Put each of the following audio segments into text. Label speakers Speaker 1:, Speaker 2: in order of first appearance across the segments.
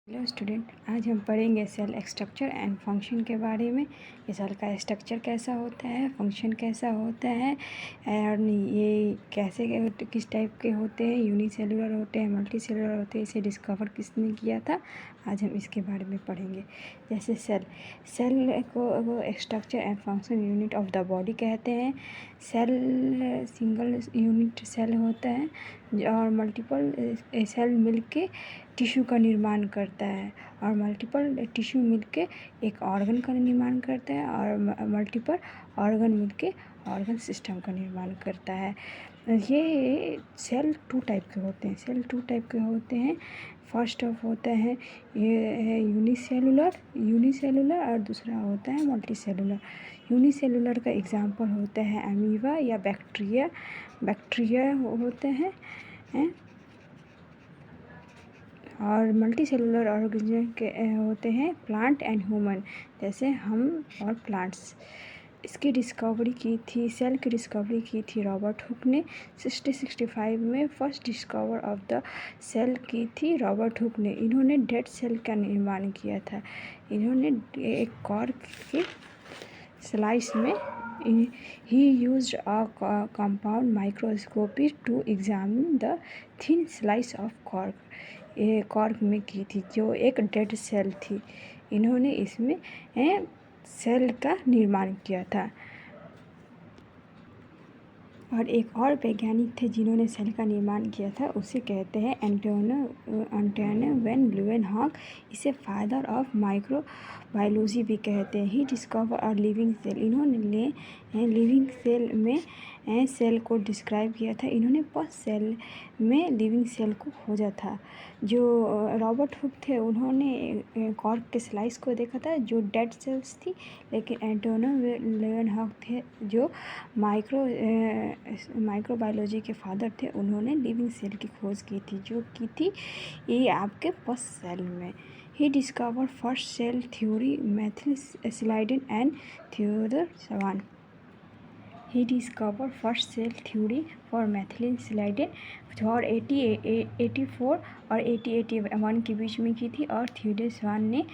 Speaker 1: Hello student, आज हम पढ़ेंगे सेल स्ट्रक्चर एंड फंक्शन के बारे में। ये सेल का स्ट्रक्चर कैसा होता है, फंक्शन कैसा होता है और ये कैसे किस टाइप के होते हैं, यूनिसेलुलर होते हैं, मल्टी सेलुलर होते हैं, इसे डिस्कवर किसने किया था, आज हम इसके बारे में पढ़ेंगे। जैसे सेल को structure and function unit of the body कहते हैं। सेल सिंगल यूनिट सेल होता है और मल्टीपल सेल मिलके टिश्यू का निर्माण करता है और मल्टीपल टिश्यू मिलके एक ऑर्गन का निर्माण करता है और मल्टीपल ऑर्गन मिलके ऑर्गन सिस्टम का निर्माण करता है। ये सेल टू टाइप के होते हैं। फर्स्ट ऑफ होता है ये है यूनिसेलुलर और दूसरा होता है मल्टी सेलुलर। यूनिसेलुलर का एग्जांपल होता है अमीबा या बैक्टीरिया होते हैं और मल्टी सेलुलर ऑर्गेनिज्म के होते हैं प्लांट एंड ह्यूमन, जैसे हम और प्लांट्स। इसकी डिस्कवरी की थी, सेल की डिस्कवरी की थी रॉबर्ट हुक ने 65 में। First discover of the cell की थी रॉबर्ट हुक ने। इन्होंने डेड सेल का निर्माण किया था। इन्होंने एक कॉर्क के स्लाइस में he used a compound microscopy to examine the thin slice of cork। ये कॉर्क में की थी जो एक डेड सेल थी। इन्होंने इसमें सेल का निर्माण किया था। और एक और वैज्ञानिक थे जिन्होंने सेल का निर्माण किया था, उसे कहते हैं एंटोनियो वैन ल्यूवेनहॉक। इसे फादर ऑफ माइक्रोबायोलॉजी भी कहते हैं। ही डिस्कवर अ लिविंग सेल। इन्होंने लिविंग सेल में सेल को डिस्क्राइब किया था। इन्होंने फर्स्ट सेल में लिविंग सेल को खोजा था। जो रॉबर्ट हुक थे उन्होंने कॉर्क के स्लाइस को देखा था जो डेड सेल्स थी, लेकिन एंटोनियो ल्यूवेनहॉक थे जो माइक्रोबायोलॉजी के फादर थे। उन्होंने लिविंग सेल की खोज की थी जो की थी ये आपके फर्स्ट सेल में। He discover first cell theory Matthias Schleiden and Theodor Schwann. He discovered first cell theory for methylsilidin और 1884 और 1881 के बीच में की थी और थियोडोर स्वान ने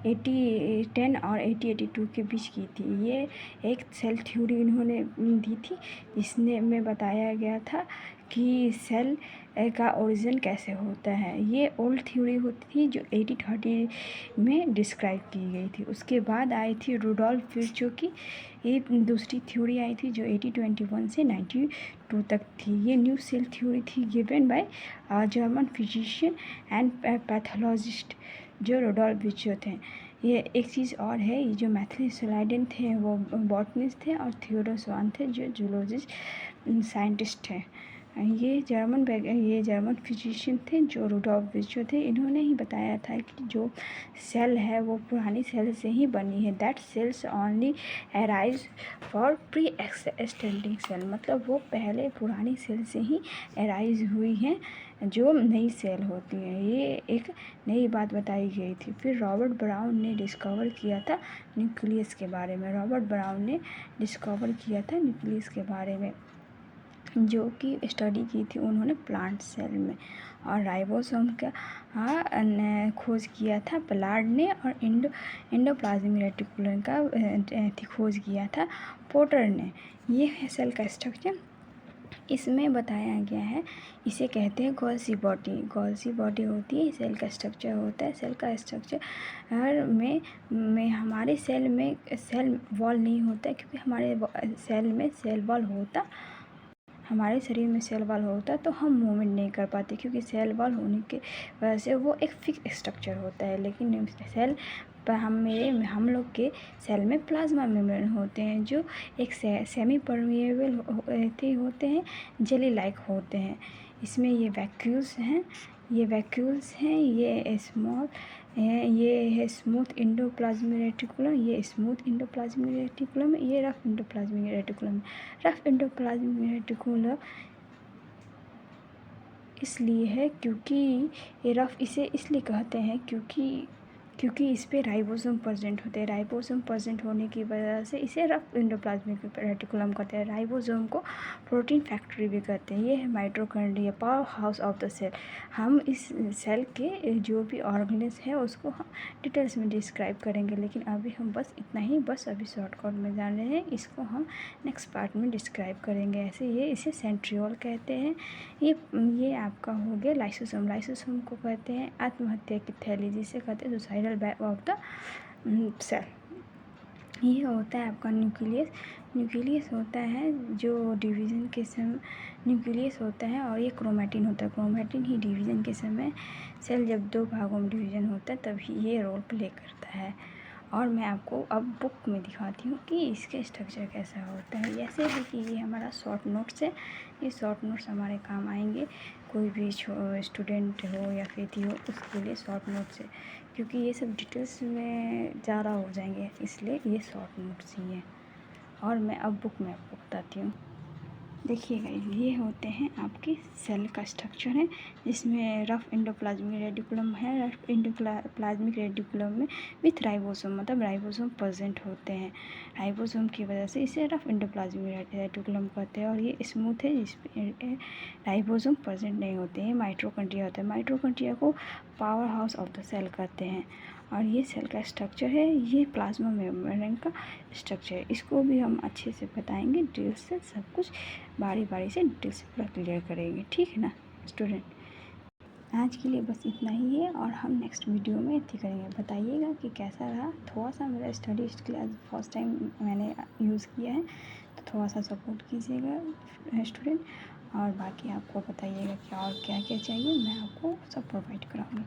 Speaker 1: 1810 और 1882 के बीच की थी। ये एक सेल थ्योरी इन्होंने दी थी जिसने में बताया गया था कि सेल का ओरिजिन कैसे होता है। ये ओल्ड थ्योरी होती थी जो 1830 में डिस्क्राइब की गई थी। उसके बाद आई थी रुडोल्फ विर्चो की एक दूसरी थ्योरी आई थी जो 1821 से 92 तक थी। ये न्यू सेल थ्योरी थी given by German physician and pathologist जो रुडोल्फ विर्चो थे। ये एक चीज़ और है, ये जो मेथिल्सिलाइडिन थे वो बॉटनिस्ट थे और थियोडोर स्वान थे जो जूलॉजिस्ट साइंटिस्ट थे। ये जर्मन फिजिशियन थे जो रुडोल्फ विर्चो थे। इन्होंने ही बताया था कि जो सेल है वो पुरानी सेल से ही बनी है। That cells only arise for pre extending cell, मतलब वो पहले पुरानी सेल से ही अराइज हुई हैं जो नई सेल होती हैं। ये एक नई बात बताई गई थी। फिर रॉबर्ट ब्राउन ने डिस्कवर किया था न्यूक्लियस के बारे में। रॉबर्ट ब्राउन ने डिस्कवर किया था न्यूक्लियस के बारे में जो कि स्टडी की थी उन्होंने प्लांट सेल में। और राइबोसोम का खोज किया था पलार्ड ने और एंडोप्लाज्मिक रेटिकुलम का खोज किया था पोर्टर ने। ये है सेल का स्ट्रक्चर, इसमें बताया गया है। इसे कहते हैं गॉल्सी बॉडी होती है, सेल का स्ट्रक्चर होता है। सेल का स्ट्रक्चर में हमारे सेल में सेल वॉल नहीं होता है, क्योंकि हमारे सेल में सेल वॉल होता, हमारे शरीर में सेल वॉल होता तो हम मूवमेंट नहीं कर पाते, क्योंकि सेल वॉल होने की वजह से वो एक फिक्स स्ट्रक्चर होता है। लेकिन सेल पर हम लोग के सेल में प्लाज्मा मेम्ब्रेन होते हैं जो एक सेमी परमिएबल होते हैं, जेली लाइक होते हैं। इसमें ये वैक्यूल्स हैं, ये स्मॉल ये है स्मूथ एंडोप्लाज्मिक रेटिकुलम, ये स्मूथ एंडोप्लाज्मिक रेटिकुलम, ये rough endoplasmic reticulum. Rough endoplasmic reticulum इसलिए है क्योंकि ये रफ, इसे इसलिए कहते हैं क्योंकि क्योंकि इस पे राइबोसोम प्रेजेंट होते हैं। राइबोसोम प्रेजेंट होने की वजह से इसे रफ एंडोप्लाज्मिक रेटिकुलम कहते हैं। राइबोसोम को प्रोटीन फैक्ट्री भी कहते हैं। ये है mitochondria, power house of the cell. हम इस सेल के जो भी ऑर्गेनेल्स है उसको हम डिटेल्स में डिस्क्राइब करेंगे, लेकिन अभी हम बस इतना ही अभी शॉर्टकट में जान रहे हैं। इसको हम नेक्स्ट पार्ट में डिस्क्राइब करेंगे। ऐसे ये इसे सेंट्रियोल कहते हैं। ये आपका हो गया लाइसोसोम। लाइसोसोम को कहते हैं आत्महत्या की थैली, जिसे कहते हैं suicidal bag of the cell. ये होता है आपका न्यूक्लियस। न्यूक्लियस होता है जो डिवीज़न के समय न्यूक्लियस होता है, और ये क्रोमैटिन होता है। क्रोमैटिन ही डिवीज़न के समय सेल जब 2 भागों में डिवीज़न होता है तभी ये रोल प्ले करता है। और मैं आपको अब बुक में दिखाती हूँ कि इसके स्ट्रक्चर कैसा होता है। जैसे है कि ये हमारा शॉर्ट नोट्स है। ये शॉर्ट नोट्स हमारे काम आएंगे, कोई भी स्टूडेंट हो या फिर हो उसके लिए शॉर्ट नोट्स है, क्योंकि ये सब डिटेल्स में ज़्यादा हो जाएंगे, इसलिए ये शॉर्ट नोट्स ही है। और मैं अब बुक में आपको बताती हूँ। देखिएगा, ये होते हैं आपके सेल का स्ट्रक्चर है, जिसमें रफ एंडोप्लाज्मिक रेटिकुलम है। रफ एंडोप्लाज्मिक रेटिकुलम में विथ राइबोसोम, मतलब राइबोसोम प्रेजेंट होते हैं। राइबोसोम की वजह से इसे रफ एंडोप्लाज्मिक रेटिकुलम कहते हैं। और ये स्मूथ है, जिसमें राइबोसोम प्रेजेंट नहीं होते हैं। माइटोकॉन्ड्रिया होता है। माइटोकॉन्ड्रिया को power house of the cell कहते हैं। और ये सेल का स्ट्रक्चर है। ये प्लाज्मा मेम्ब्रेन का स्ट्रक्चर है। इसको भी हम अच्छे से बताएंगे, डिटेल से सब कुछ बारी बारी से डिटेल से पूरा क्लियर करेंगे, ठीक है ना स्टूडेंट। आज के लिए बस इतना ही है, और हम नेक्स्ट वीडियो में इतनी करेंगे। बताइएगा कि कैसा रहा। थोड़ा सा मेरा स्टडी इसके लिए फर्स्ट टाइम मैंने यूज़ किया है, तो थोड़ा सा सपोर्ट कीजिएगा स्टूडेंट। और बाकी आपको बताइएगा कि और क्या क्या चाहिए, मैं आपको सब प्रोवाइड कराऊँगी।